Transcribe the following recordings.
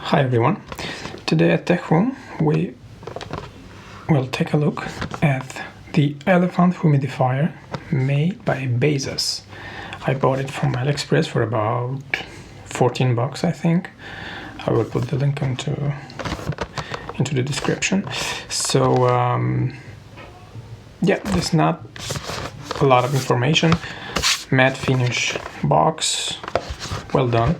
Hi everyone, today at Tech Room we will take a look at the elephant humidifier made by Baseus. I bought it from AliExpress for about 14 bucks, I think. I will put the link into the description. So yeah, there's not a lot of information. Matte finish box, well done.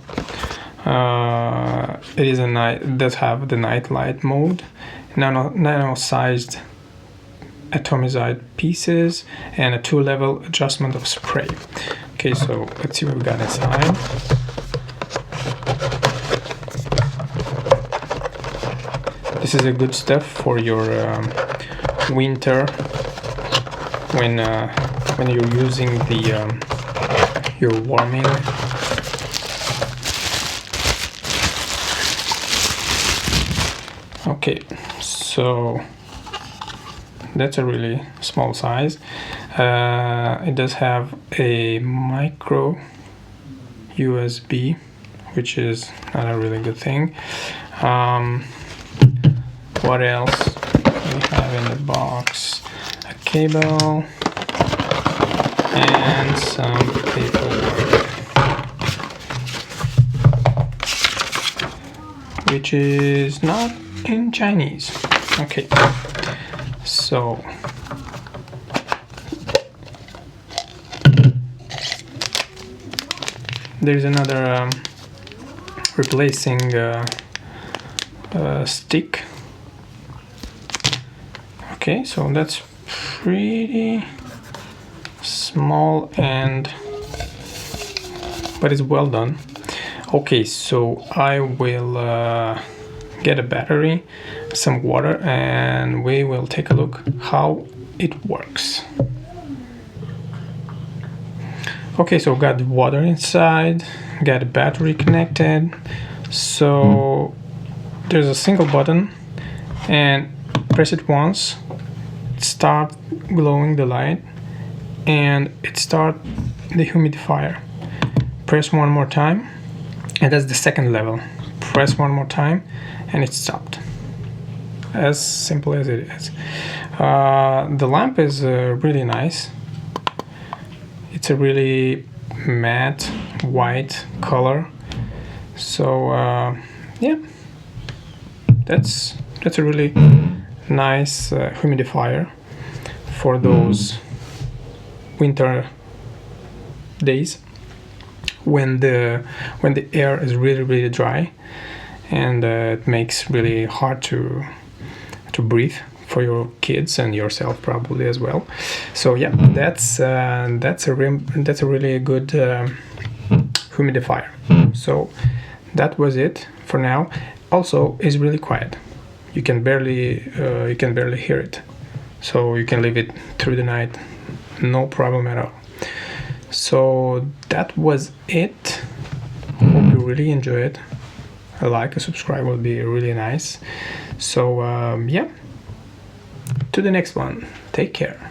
It does have the night light mode, nano-sized atomized pieces, and a 2-level adjustment of spray. Okay, so let's see what we got inside. This is a good stuff for your winter when you're using your warming. Okay, so that's a really small size. It does have a micro USB, which is not a really good thing. What else we have in the box? A cable and some paperwork, which is not in Chinese. Okay, so there's another replacing stick. Okay, so that's pretty small but it's well done. Okay, so I will get a battery, some water, and we will take a look how it works. Okay, so got the water inside, got a battery connected. So there's a single button, and press it once, start glowing the light, and it start the humidifier. Press one more time, and that's the second level. Press one more time and it stopped. As simple as it is. The lamp is really nice. It's a really matte white color. So yeah, that's a really nice humidifier for those winter days when the air is really dry, and it makes really hard to breathe for your kids and yourself probably as well. So yeah, that's a really good humidifier. So that was it for now. Also, it's really quiet. You can barely hear it. So you can leave it through the night, no problem at all. So that was it. Hope you really enjoy it. A like, a subscribe would be really nice. So yeah, to the next one. Take care.